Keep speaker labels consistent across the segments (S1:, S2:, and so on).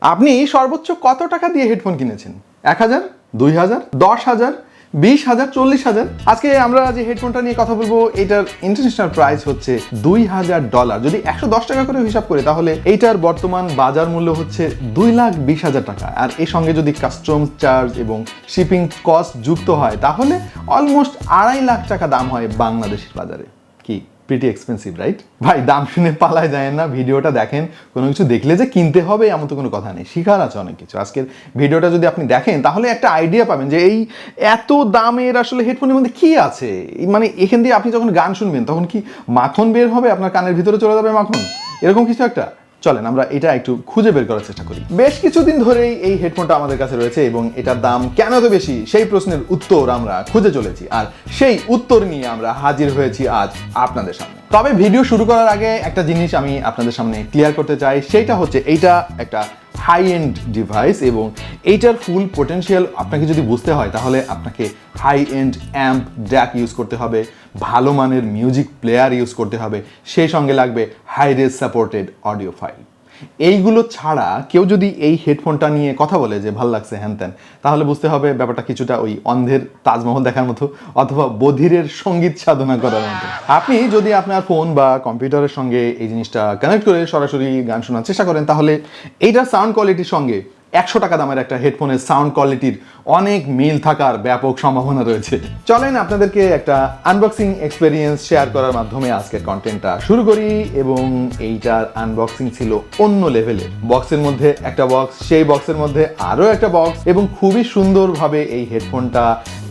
S1: আপনি সর্বোচ্চ কত টাকা দিয়ে হেডফোন কিনেছেন? 1000, 2000, 10000, 20000, 40000? আজকে আমরা যে হেডফোনটা নিয়ে কথা বলবো এটার ইন্টারন্যাশনাল প্রাইস হচ্ছে $2000। যদি 110 টাকা করে হিসাব করি তাহলে এইটার বর্তমান বাজার মূল্য হচ্ছে 2,20,000 টাকা। আর এর সঙ্গে যদি কাস্টমস চার্জ এবং শিপিং কস্ট যুক্ত হয় তাহলে অলমোস্ট 2.5 লাখ টাকা দাম হয় বাংলাদেশের বাজারে। কি প্রিটি এক্সপেন্সিভ, রাইট? ভাই, দাম শুনে পালায় যায় না, ভিডিওটা দেখেন। কোনো কিছু দেখলে যে কিনতে হবে এমন তো কোনো কথা নেই, শিখার আছে অনেক কিছু। আজকের ভিডিওটা যদি আপনি দেখেন তাহলে একটা আইডিয়া পাবেন যে এই এত দামের আসলে হেডফোনের মধ্যে কি আছে। মানে এখান দিয়ে আপনি যখন গান শুনবেন তখন কি মাখন বের হবে, আপনার কানের ভিতরে চলে যাবে মাখন, এরকম কিছু একটা। চলেন আমরা এটা একটু খুঁজে বের করার চেষ্টা করি। বেশ কিছুদিন ধরেই এই হেডফোনটা আমাদের কাছে রয়েছে এবং এটার দাম কেন এত বেশি সেই প্রশ্নের উত্তর আমরা খুঁজে চলেছি, আর সেই উত্তর নিয়ে আমরা হাজির হয়েছি আজ আপনাদের সামনে। তবে ভিডিও শুরু করার আগে একটা জিনিস আমি আপনাদের সামনে ক্লিয়ার করতে চাই, সেটা হচ্ছে এইটা একটা হাই এন্ড ডিভাইস এবং এইটার ফুল পোটেনশিয়াল আপনাকে যদি বুঝতে হয় তাহলে আপনাকে high end amp DAC use করতে হবে, ভালো মানের মিউজিক প্লেয়ার ইউজ করতে হবে, সেই সঙ্গে লাগবে high res supported audio file. এইগুলো ছাড়া কেউ যদি এই হেডফোনটা নিয়ে কথা বলে যে ভাল লাগছে হ্যান ত্যান, তাহলে বুঝতে হবে ব্যাপারটা কিছুটা ওই অন্ধের তাজমহল দেখার মতো অথবা বধিরের সঙ্গীত সাধনা করার মতো। আপনি যদি আপনার ফোন বা কম্পিউটারের সঙ্গে এই জিনিসটা কানেক্ট করে সরাসরি গান শোনার চেষ্টা করেন তাহলে এইটার সাউন্ড কোয়ালিটির সঙ্গে 100 টাকা দামের একটা হেডফোনের সাউন্ড কোয়ালিটির অনেক মিল থাকার ব্যাপক সম্ভাবনা রয়েছে। চলেন আপনাদেরকে একটা আনবক্সিং এক্সপেরিয়েন্স শেয়ার করার মাধ্যমে আজকের কন্টেন্টটা শুরু করি। এবং এইটার আনবক্সিং ছিল অন্য লেভেলের। বক্সের মধ্যে একটা বক্স, সেই বক্সের মধ্যে আরও একটা বক্স, এবং খুবই সুন্দরভাবে এই হেডফোনটা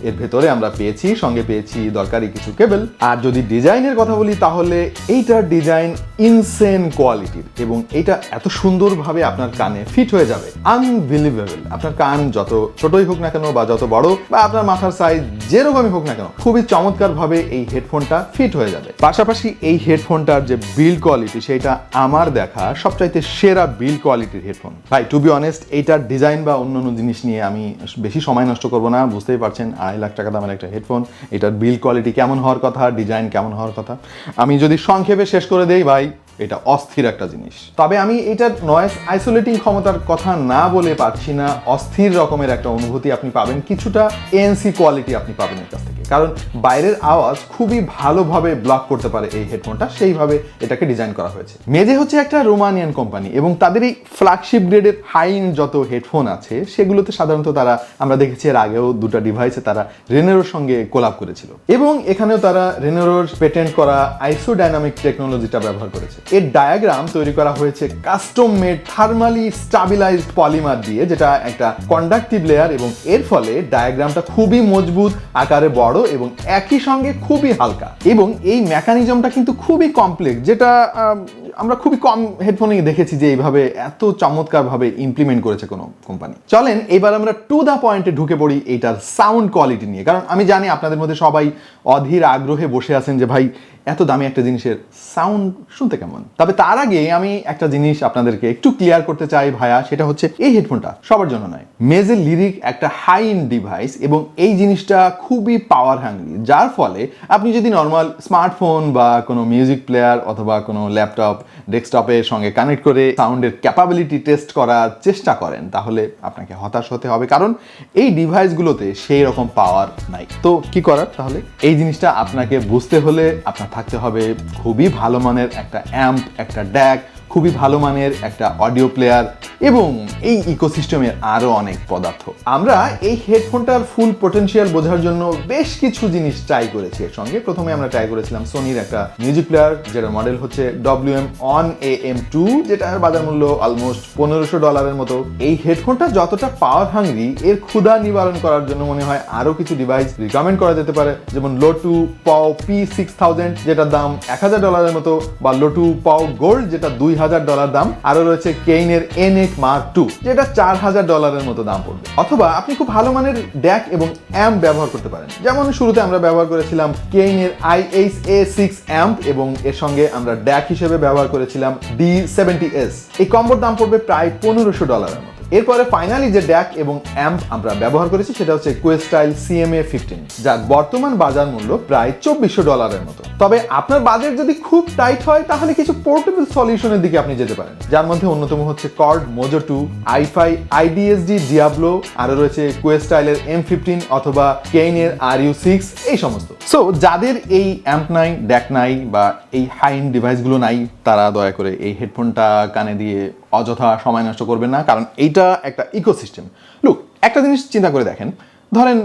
S1: এর ভেতরে আমরা পেয়েছি, সঙ্গে পেয়েছি দরকারি কিছু কেবল। আর যদি ডিজাইনের কথা বলি তাহলে এইটার ডিজাইন ইনসেন কোয়ালিটির এবং এটা এত সুন্দরভাবে আপনার কানে ফিট হয়ে যাবে, আনবিলিভেবল। আপনার কান যত ছোটই হোক না কেন বা যত বড় বা আপনার মাথার সাইজ যেরকমই হোক না কেন, খুবই চমৎকারভাবে এই হেডফোনটা ফিট হয়ে যাবে। পাশাপাশি এই হেডফোনটার যে বিল্ড কোয়ালিটি সেটা আমার দেখা সবচাইতে সেরা বিল্ড কোয়ালিটির হেডফোন। ভাই, টু বি অনেস্ট, এইটার ডিজাইন বা অন্যান্য জিনিস নিয়ে আমি বেশি সময় নষ্ট করবো না। বুঝতেই পারছেন 2.5 লাখ টাকা দামের একটা হেডফোন, এটার বিল্ড কোয়ালিটি কেমন হওয়ার কথা, ডিজাইন কেমন হওয়ার কথা, আমি যদি সংক্ষেপে শেষ করে দেই, ভাই এটা অস্থির একটা জিনিস। তবে আমি এটার নয়েজ আইসোলেটিং ক্ষমতার কথা না বলে পারছি না, অস্থির রকমের একটা অনুভূতি আপনি পাবেন, কিছুটা এএনসি কোয়ালিটি আপনি পাবেন এর কাছ থেকে, কারণ বাইরের আওয়াজ খুবই ভালোভাবে ব্লক করতে পারে এই হেডফোনটা, সেইভাবে এটাকে ডিজাইন করা হয়েছে। মেজে হচ্ছে একটা রোমানিয়ান কোম্পানি এবং তাদের এই ফ্ল্যাগশিপ গ্রেডের হাই এন্ড যত হেডফোন আছে সেগুলোতে সাধারণত তারা, আমরা দেখেছি এর আগেও দুটো ডিভাইসে তারা রেনোরোর সঙ্গে কোলাব করেছিল এবং এখানেও তারা রেনোরোর পেটেন্ট করা আইসোডাইনামিক টেকনোলজিটা ব্যবহার করেছে। এর ডায়াগ্রাম তৈরি করা হয়েছে কাস্টম মেড থার্মালি স্টাবিলাইজড পলিমার দিয়ে, যেটা একটা কন্ডাক্টিভ লেয়ার, এবং এর ফলে ডায়াগ্রামটা খুবই মজবুত, আকারে বড় এবং একই সঙ্গে খুবই হালকা। এবং এই মেকানিজমটা কিন্তু খুবই কমপ্লেক্স, যেটা আমরা খুবই কম হেডফোনে দেখেছি যে এইভাবে এত চমৎকারভাবে ইমপ্লিমেন্ট করেছে কোনো কোম্পানি। চলেন এবার আমরা টু দ্য পয়েন্টে ঢুকে পড়ি এইটার সাউন্ড কোয়ালিটি নিয়ে, কারণ আমি জানি আপনাদের মধ্যে সবাই অধীর আগ্রহে বসে আছেন যে ভাই এত দামি একটা জিনিসের সাউন্ড শুনতে কেমন। তবে তার আগে আমি একটা জিনিস আপনাদেরকে একটু ক্লিয়ার করতে চাই ভাইয়া, সেটা হচ্ছে এই হেডফোনটা সবার জন্য নয়। মেজে লিরিক একটা হাই এন্ড ডিভাইস এবং এই জিনিসটা খুবই পাওয়ার হাংরি, যার ফলে আপনি যদি নর্মাল স্মার্টফোন বা কোনো মিউজিক প্লেয়ার অথবা কোনো ল্যাপটপ ডেস্কটপের সঙ্গে কানেক্ট করে সাউন্ডের ক্যাপাবিলিটি টেস্ট করার চেষ্টা করেন তাহলে আপনাকে হতাশ হতে হবে, কারণ এই ডিভাইসগুলোতে সেই রকম পাওয়ার নাই। তো কি করার তাহলে? এই জিনিসটা আপনাকে বুঝতে হলে আপনার থাকতে হবে খুবই ভালো মানের একটা অ্যাম্প, একটা ড্যাক, খুবই ভালো মানের একটা অডিও প্লেয়ার এবং এই ইকোসিস্টেমের আরও অনেক পদার্থ। আমরা এই হেডফোনটার ফুল পোটেনশিয়াল বোঝার জন্য বেশ কিছু জিনিস ট্রাই করেছি এর সঙ্গে। প্রথমে আমরা ট্রাই করেছিলাম সোনির একটা মিউজিক প্লেয়ার, যেটার মডেল হচ্ছে WM-ON-AM2, যেটার বাজার মূল্য অলমোস্ট $1500 মতো। এই হেডফোনটা যতটা পাওয়ার হাংরি, এর ক্ষুধা নিবারণ করার জন্য মনে হয় আরও কিছু ডিভাইস রিকমেন্ড করা যেতে পারে, যেমন লোটু পাও P6000 যেটার দাম $1000 মতো, বা লোটু পাও গোল্ড যেটা $2000 দাম, আরও রয়েছে কেইনের N8 Mark II যেটা $4000 মতো দাম পড়বে। অথবা আপনি খুব ভালো মানের ড্যাক এবং অ্যাম্প ব্যবহার করতে পারেন, যেমন শুরুতে আমরা ব্যবহার করেছিলাম কেইনের IH-A6 অ্যাম্প এবং এর সঙ্গে আমরা ড্যাক হিসেবে ব্যবহার করেছিলাম D70S। এই কম্বোর দাম পড়বে প্রায় $1500 মতো। এরপরে ফাইনালি যে ড্যাক এবং অ্যাম্প আমরা ব্যবহার করেছি সেটা হচ্ছে কোয়েস্টাইল CMA-15, যার বর্তমান বাজার মূল্য প্রায় $2400 মতো। তবে আপনার বাজেট যদি খুব টাইট হয় তাহলে কিছু পোর্টেবল সলিউশনের দিকে আপনি যেতে পারেন, যার মধ্যে অন্যতম হচ্ছে কর্ড মোজো 2, আইফাই IDSD ডিয়াবলো, আরো রয়েছে কোয়েস্টাইলের M15 অথবা কেইনের RU6, এই সমস্ত। সো যাদের এই অ্যাম্প নাই, ড্যাক নাই বা এই হাই এন্ড ডিভাইসগুলো নাই, তারা দয়া করে এই হেডফোনটা কানে দিয়ে অযথা সময় নষ্ট করবেন না, কারণ এইটা একটা ইকোসিস্টেম। লুক, একটা জিনিস চিন্তা করে দেখেন, ধরেন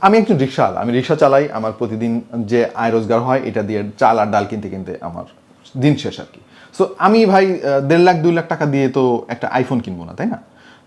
S1: আমি একজন রিক্সাওয়ালা, আমি রিক্সা চালাই, আমার প্রতিদিন যে আয় রোজগার হয় এটা দিয়ে চাল আর ডাল কিনতে কিনতে আমার দিন শেষ আর কি। সো আমি ভাই 1.5 লাখ 2 লাখ টাকা দিয়ে তো একটা আইফোন কিনবো না, তাই না?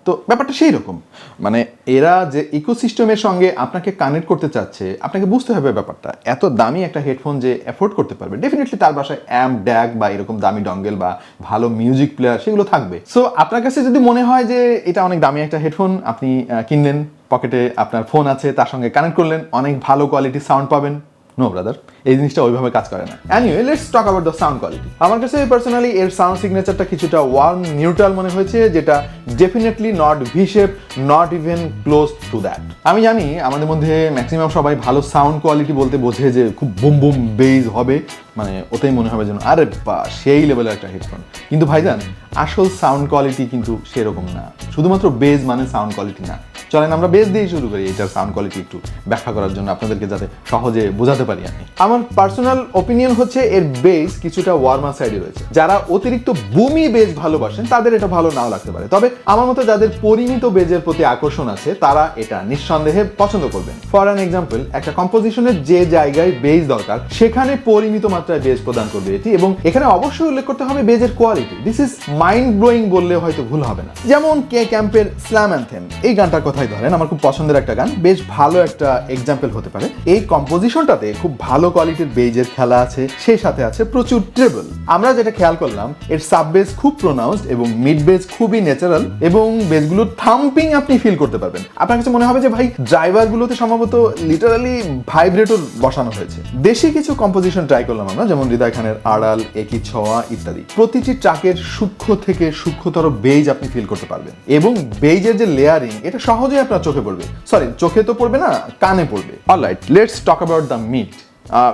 S1: তো ব্যাপারটা সেই রকম, মানে এরা যে ইকোসিস্টেমের সঙ্গে আপনাকে কানেক্ট করতে চাচ্ছে, আপনাকে বুঝতে হবে ব্যাপারটা। এত দামি একটা হেডফোন যে অ্যাফোর্ড করতে পারবে, ডেফিনেটলি তার বাসায় অ্যাম্প, ড্যাক বা এরকম দামি ডঙ্গেল বা ভালো মিউজিক প্লেয়ার সেগুলো থাকবে। সো আপনার কাছে যদি মনে হয় যে এটা অনেক দামি একটা হেডফোন, আপনি কিনলেন, পকেটে আপনার ফোন আছে, তার সঙ্গে কানেক্ট করলেন, অনেক ভালো কোয়ালিটির সাউন্ড পাবেন। নো ব্রাদার, এই জিনিসটা ওইভাবে কাজ করে না। Anyway, let's talk about the sound quality. আমার কাছে পার্সোনালি এর সাউন্ড সিগনেচারটা কিছুটা ওয়ার্ম নিউট্রাল মনে হয়েছে, যেটা definitely not V shape, not even close to that. আমি জানি আমাদের মধ্যে ম্যাক্সিমাম সবাই ভালো সাউন্ড কোয়ালিটি বলতে বোঝে যে খুব বুম বুম বেজ হবে, মানে ওতেই মনে হবে যেন আরে বা সেই লেভেলের একটা হেডফোন। কিন্তু ভাইজান, আসল সাউন্ড কোয়ালিটি কিন্তু সেরকম না। শুধুমাত্র বেজ মানে সাউন্ড কোয়ালিটি না। চলেন আমরা বেস দিয়ে শুরু করি এটার সাউন্ড কোয়ালিটি একটু ব্যাখ্যা করার জন্য, আপনাদেরকে যাতে সহজে বোঝাতে পারি আমি। আমার পার্সোনাল ওপিনিয়ন হচ্ছে এর বেস কিছুটা ওয়ার্মার সাইডে রয়েছে। যারা অতিরিক্ত বুমি বেস ভালোবাসেন তাদের এটা ভালো নাও লাগতে পারে, তবে আমার মতো যাদের পরিমিত বেজের প্রতি আকর্ষণ আছে তারা এটা নিঃসন্দেহে পছন্দ করবেন। ফর অ্যান এক্সাম্পল, একটা কম্পোজিশনের যে জায়গায় বেস দরকার সেখানে পরিমিত মাত্রায় বেস প্রদান করবে এটি, এবং এখানে অবশ্যই উল্লেখ করতে হবে বেজের quality. This is mind blowing বললে হয়তো ভুল হবে না। যেমন কে ক্যাম্পের স্ল্যাম অ্যান্থেম, এই গানটার কথা ধরেন, আমার খুব পছন্দের একটা গান, বেশ ভালো একটা এক্সাম্পল হতে পারে। এই কম্পোজিশনটাতে খুব ভালো কোয়ালিটির বেজের খেলা আছে, সেই সাথে আছে প্রচুর ট্রেবল। আমরা যেটা খেয়াল করলাম, এর সাব বেস খুব প্রোনাউন্সড এবং মিড বেস খুবই ন্যাচারাল, এবং বেসগুলোর থাম্পিং আপনি ফিল করতে পারবেন। আপনার কাছে মনে হবে যে ভাই ড্রাইভারগুলোতে সম্ভবত লিটারালি ভাইব্রেটর বসানো হয়েছে। দেশি কিছু কম্পোজিশন ট্রাই করলাম আমরা, যেমন হৃদয় খানের আড়াল, একই ছোঁয়া ইত্যাদি। প্রতিটি ট্র্যাকের সূক্ষ্ম থেকে সূক্ষ্মতর বেজ আপনি ফিল করতে পারবেন, এবং বেজের যে লেয়ারিং এটা সহজেই আপনার চোখে পড়বে। সরি, চোখে তো পড়বে না, কানে পড়বে। Alright, let's talk about the mid.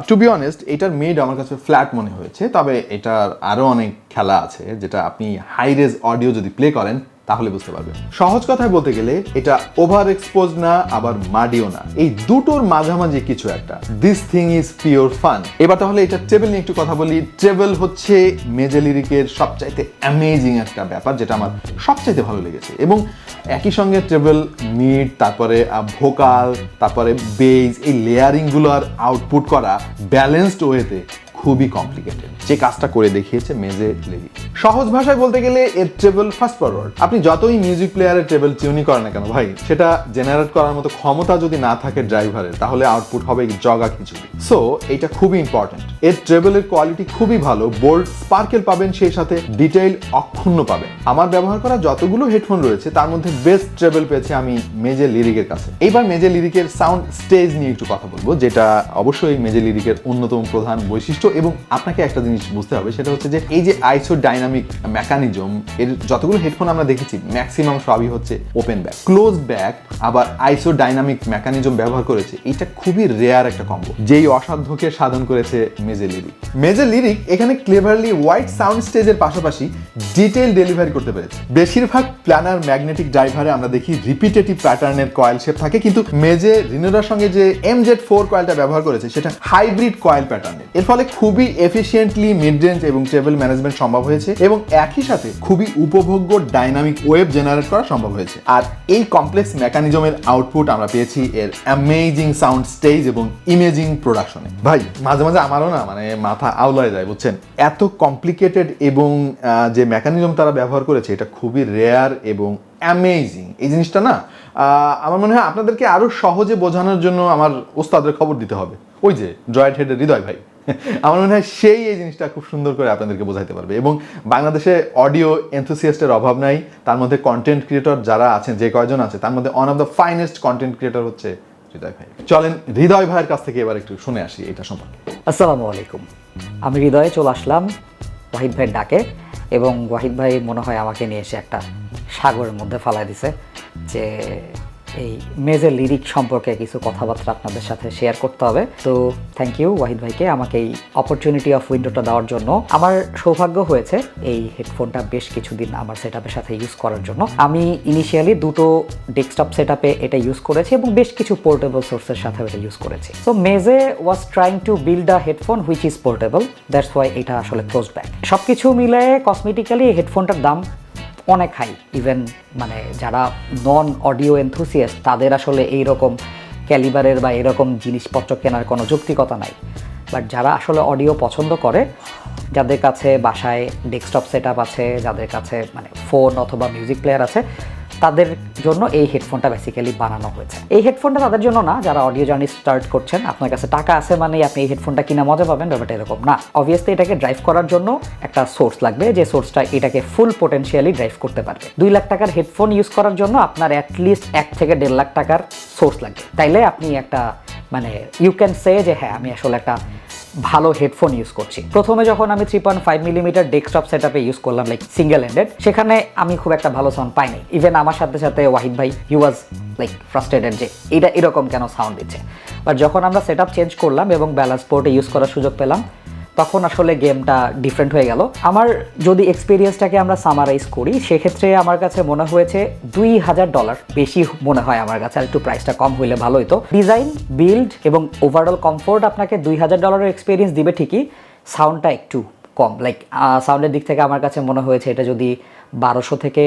S1: To be honest, এটার মিড আমার কাছে ফ্ল্যাট মনে হয়েছে, তবে এটার আরও অনেক খেলা আছে যেটা আপনি হাই রেজ অডিও যদি প্লে করেন তাহলে বুঝতে পারবেন। সহজ কথায় বলতে গেলে এটা ওভার এক্সপোজ না, আবার মাডিও না, এই দুটোর মাঝামাঝি কিছু একটা। This thing is pure fun. এবার তাহলে এটা ট্রেবল নিয়ে একটু কথা বলি। ট্রেবল হচ্ছে মেজে লিরিকের সবচাইতে অ্যামেজিং একটা ব্যাপার, যেটা আমার সবচাইতে ভালো লেগেছে। এবং একই সঙ্গে ট্রেবল, মিড, তারপরে ভোকাল, তারপরে বেজ, এই লেয়ারিংগুলো আর আউটপুট করা ব্যালেন্সড ওয়েতে খুবই কমপ্লিকেটেড। যে কাজটা করে দেখিয়েছে মেজে লিরিক। সহজ ভাষায় বলতে গেলে এর ট্রেবল ফাস্ট ফরওয়ার্ড। আপনি যতই মিউজিক প্লেয়ারের ট্রেবল টিউনই করেন না কেন ভাই, সেটা জেনারেট করার মতো ক্ষমতা যদি না থাকে ড্রাইভারের, তাহলে আউটপুট হবে জগা খিচুড়ি। সো এটা খুবই ইম্পর্টেন্ট। এর ট্রেবলের কোয়ালিটি খুবই ভালো, বোল্ড স্পার্কেল পাবেন, সেই সাথে ডিটেইল অক্ষুণ্ণ পাবেন। আমার ব্যবহার করা যতগুলো হেডফোন রয়েছে তার মধ্যে বেস্ট ট্রেবল পেয়েছি আমি মেজে লিরিকের কাছে। এইবার মেজে লিরিকের সাউন্ড স্টেজ নিয়ে একটু কথা বলবো, যেটা অবশ্যই মেজে লিরিকের অন্যতম প্রধান বৈশিষ্ট্য। এবং আপনাকে একটা জিনিস বুঝতে হবে, সেটা হচ্ছে যে এই যে আইসো ডাইনামিক মেকানিজম, এর যতগুলো হেডফোন আমরা দেখেছি ম্যাক্সিমাম সবই হচ্ছে ওপেন ব্যাক, ক্লোজ ব্যাক, আবার আইসো ডাইনামিক মেকানিজম ব্যবহার করেছে। এটা খুবই রেয়ার একটা কম্বো, যেই অসাধ্যকে সাধন করেছে মেজে লিরিক। মেজে লিরিক এখানে ক্লেভারলি হোয়াইট সাউন্ড স্টেজের পাশাপাশি ডিটেইল ডেলিভারি করতে পেরেছে। বেশিরভাগ প্ল্যানার ম্যাগনেটিক ড্রাইভারে আমরা দেখি রিপিটেটিভ প্যাটার্নের কয়েল শেপ থাকে, কিন্তু মেজে রিনোডার সঙ্গে যে MZ4 কয়েলটা ব্যবহার করেছে সেটা হাইব্রিড কয়েল প্যাটার্নের। এর ফলে খুবই এফিশিয়েন্টলি মিড রেঞ্জ এবং ট্রেবল ম্যানেজমেন্ট সম্ভব হয়েছে, এবং একই সাথে খুবই উপভোগ্য ডাইনামিক ওয়েভ জেনারেট করা সম্ভব হয়েছে। আর এই কমপ্লেক্স মেকানিজমের আউটপুট আমরা পেয়েছি এর অ্যামেজিং সাউন্ড স্টেজ এবং ইমেজিং প্রোডাকশনে। ভাই মাঝে মাঝে আমারও না মানে মাথা আউলায় যায়, বুঝছেন? এত কমপ্লিকেটেড এবং যে মেকানিজম তারা ব্যবহার করেছে এটা খুবই রেয়ার এবং অ্যামেজিং। এই জিনিসটা না আমার মনে হয় আপনাদেরকে আরো সহজে বোঝানোর জন্য আমার ওস্তাদের খবর দিতে হবে, ওই যে ড্রয়েড হেডের হৃদয় ভাই। আমার মনে হয় সেই এই জিনিসটা খুব সুন্দর করে আপনাদেরকে বোঝাইতে পারবে। এবং বাংলাদেশে অডিও এনথুসিয়াস্টের অভাব নাই, তার মধ্যে কন্টেন্ট ক্রিয়েটর যারা আছেন, যে কয়জন আছে, তার মধ্যে one of the finest content creator হচ্ছে হৃদয় ভাই। চলেন হৃদয় ভাইয়ের কাছ থেকে এবার একটু শুনে আসি এটা সম্পর্কে।
S2: আসসালামু আলাইকুম, আমি হৃদয়ে চলে আসলাম ওয়াহিদ ভাইয়ের ডাকে, এবং ওয়াহিদ ভাই মনে হয় আমাকে নিয়ে এসে একটা সাগরের মধ্যে ফালাই দিছে যে এই মেজে লিরিক সম্পর্কে কিছু কথাবার্তা আপনাদের সাথে শেয়ার করতে হবে। তো থ্যাংক ইউ ওয়াহিদ ভাইকে আমাকে এই অপরচুনিটি অফ উইন্ডোটা দেওয়ার জন্য। আমার সৌভাগ্য হয়েছে এই হেডফোনটা বেশ কিছুদিন আমার সেটআপের সাথে ইউজ করার জন্য। আমি ইনিশিয়ালি দুটো ডেস্কটপ সেটআপে এটা ইউজ করেছি এবং বেশ কিছু পোর্টেবল সোর্সের সাথেও এটা ইউজ করেছি। সো মেজে was trying to build a headphone which is portable, that's why এটা আসলে ক্লোজ ব্যাক। সব কিছু মিলে কসমেটিক্যালি এই হেডফোনটার দাম অনেক হাই। ইভেন মানে যারা নন অডিও এনথুসিয়াস্ট তাদের আসলে এইরকম ক্যালিবারের বা এরকম জিনিসপত্র কেনার কোনো যৌক্তিকতা নাই। বাট যারা আসলে অডিও পছন্দ করে, যাদের কাছে বাসায় ডেস্কটপ সেটআপ আছে, যাদের কাছে মানে ফোন অথবা মিউজিক প্লেয়ার আছে, তাদের জন্য এই হেডফোনটা বেসিক্যালি বানানো হয়েছে। এই হেডফোনটা তাদের জন্য না যারা অডিও জার্নি স্টার্ট করছেন। আপনার কাছে টাকা আছে মানে আপনি এই হেডফোনটা কিনা মজা পাবেন, ব্যাপারটা এরকম না। অবভিয়াসলি এটাকে ড্রাইভ করার জন্য একটা সোর্স লাগবে, যে সোর্সটা এটাকে ফুল পোটেনশিয়ালি ড্রাইভ করতে পারবে। 2 লাখ টাকার হেডফোন ইউজ করার জন্য আপনার অ্যাটলিস্ট 1 থেকে 1.5 লাখ টাকার সোর্স লাগবে। তাইলে আপনি একটা মানে ইউ ক্যান সে যে হ্যাঁ আমি আসলে একটা ভালো হেডফোন ইউজ করছি। প্রথমে যখন আমি 3.5 মিলিমিটার ডেস্কটপ সেটআপে ইউজ করলাম লাইক সিঙ্গেল হ্যান্ডেড, সেখানে আমি খুব একটা ভালো সাউন্ড পাইনি। ইভেন আমার সাথে সাথে ওয়াহিদ ভাই হি ওয়াজ লাইক ফ্রাস্ট্রেটেড যে এটা এরকম কেন সাউন্ড দিচ্ছে। বাট যখন আমরা সেটআপ চেঞ্জ করলাম এবং ব্যালেন্স পোর্টে ইউজ করার সুযোগ পেলাম, তখন আসলে গেমটা ডিফারেন্ট হয়ে গেল। আমার যদি এক্সপিরিয়েন্সটাকে আমরা সামারাইজ করি, সেক্ষেত্রে আমার কাছে মনে হয়েছে $2000 বেশি মনে হয় আমার কাছে। আর একটু প্রাইসটা কম হইলে ভালো হতো। ডিজাইন, বিল্ড এবং ওভারঅল কমফোর্ট আপনাকে $2000 এক্সপিরিয়েন্স দিবে ঠিকই, সাউন্ডটা একটু কম। লাইক সাউন্ডের দিক থেকে আমার কাছে মনে হয়েছে এটা যদি $1200 থেকে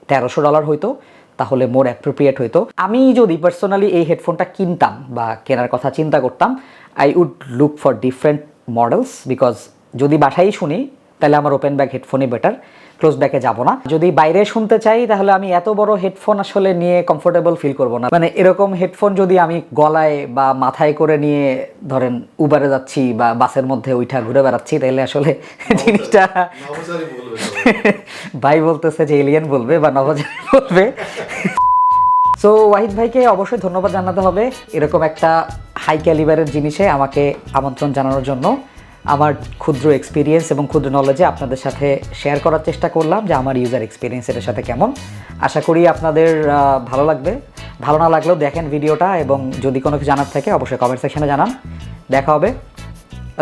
S2: $1300 হইতো তাহলে মোর অ্যাপ্রোপ্রিয়েট হইতো। আমি যদি পার্সোনালি এই হেডফোনটা কিনতাম বা কেনার কথা চিন্তা করতাম, I would look for different models, because যদি বাসায় শুনি তাহলে আমার ওপেন ব্যাক হেডফোনই বেটার, ক্লোজ ব্যাকে যাব না। যদি বাইরে শুনতে চাই তাহলে আমি এত বড় হেডফোন আসলে নিয়ে কমফোর্টেবল ফিল করব না। মানে এরকম হেডফোন যদি আমি গলায় বা মাথায় করে নিয়ে ধরেন উবারে যাচ্ছি বা বাসের মধ্যে ওইটা ঘুরে বেড়াচ্ছি, তাহলে আসলে জিনিসটা ভাই বলতেছে যে এলিয়েন বলবে বা নভোচারী বলবে। সো ওয়াহিদ ভাইকে অবশ্যই ধন্যবাদ জানাতে হবে এরকম একটা হাই ক্যালিবারের জিনিসে আমাকে আমন্ত্রণ জানানোর জন্য। আমার ক্ষুদ্র এক্সপিরিয়েন্স এবং ক্ষুদ্র নলেজে আপনাদের সাথে শেয়ার করার চেষ্টা করলাম যে আমার ইউজার এক্সপিরিয়েন্স এটার সাথে কেমন। আশা করি আপনাদের ভালো লাগবে। ভালো না লাগলেও দেখেন ভিডিওটা, এবং যদি কোনো কিছু জানার থাকে অবশ্যই কমেন্ট সেকশনে জানান। দেখা হবে।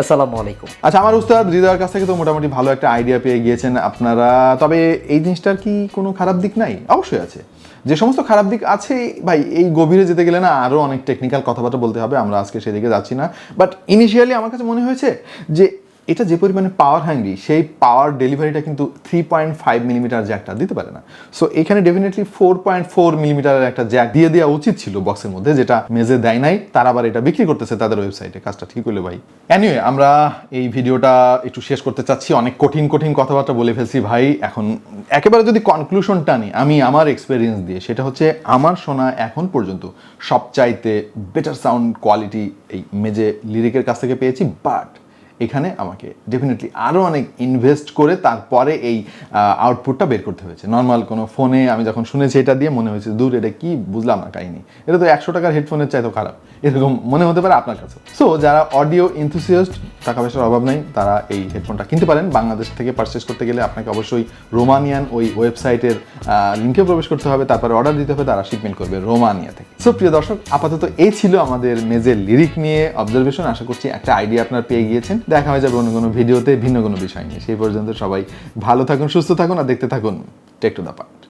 S2: আসসালামু আলাইকুম।
S1: আচ্ছা, আমার উস্তাদ হৃদয়ের কাছ থেকে তো মোটামুটি ভালো একটা আইডিয়া পেয়ে গিয়েছেন আপনারা। তবে এই জিনিসটার কি কোনো খারাপ দিক নাই? অবশ্যই আছে। যে সমস্ত খারাপ দিক আছে ভাই, এই গভীরে যেতে গেলে না আরও অনেক টেকনিক্যাল কথাবার্তা বলতে হবে, আমরা আজকে সেদিকে যাচ্ছি না। বাট ইনিশিয়ালি আমার কাছে মনে হয়েছে যে এটা যে পরিমাণে পাওয়ার হ্যাংরি, সেই পাওয়ার ডেলিভারিটা কিন্তু 3.5 মিলিমিটার জ্যাকটা দিতে পারে না। সো এখানে ডেফিনেটলি 4.4 মিলিমিটারের একটা জ্যাক দিয়ে দেওয়া উচিত ছিল বক্সের মধ্যে, যেটা মেজে দেয় নাই। তারা আবার এটা বিক্রি করতেছে তাদের ওয়েবসাইটে। কাজটা ঠিক হলো ভাই। এনিওয়ে, আমরা এই ভিডিওটা একটু শেষ করতে চাচ্ছি। অনেক কঠিন কঠিন কথাবার্তা বলে ফেলছি ভাই। এখন একেবারে যদি কনক্লুশনটা নিই আমি আমার এক্সপিরিয়েন্স দিয়ে, সেটা হচ্ছে আমার শোনা এখন পর্যন্ত সবচাইতে বেটার সাউন্ড কোয়ালিটি এই মেজে লিরিকের কাছ থেকে পেয়েছি। বাট এখানে আমাকে ডেফিনেটলি আরও অনেক ইনভেস্ট করে তারপরে এই আউটপুটটা বের করতে হয়েছে। নর্মাল কোনো ফোনে আমি যখন শুনেছি এটা দিয়ে মনে হয়েছে দূর, এটা কি বুঝলাম না কাহিনি, এটা তো 100 টাকার হেডফোনের চাইতো খারাপ, এরকম মনে হতে পারে আপনার কাছে। সো যারা অডিও এনথুসিয়াস্ট, টাকা পয়সার অভাব নেই, তারা এই হেডফোনটা কিনতে পারেন। বাংলাদেশ থেকে পারচেস করতে গেলে আপনাকে অবশ্যই রোমানিয়ান ওই ওয়েবসাইটের লিঙ্কে প্রবেশ করতে হবে, তারপরে অর্ডার দিতে হবে, তারা শিপমেন্ট করবে রোমানিয়া থেকে। সো প্রিয় দর্শক, আপাতত এই ছিল আমাদের মেজে লিরিক নিয়ে অবজারভেশন। আশা করছি একটা আইডিয়া আপনারা পেয়ে গিয়েছেন। দেখা হয়ে যাবে অন্য কোনো ভিডিওতে ভিন্ন কোনো বিষয় নিয়ে। সেই পর্যন্ত সবাই ভালো থাকুন, সুস্থ থাকুন, আর দেখতে থাকুন টেক টু দ্য পয়েন্ট।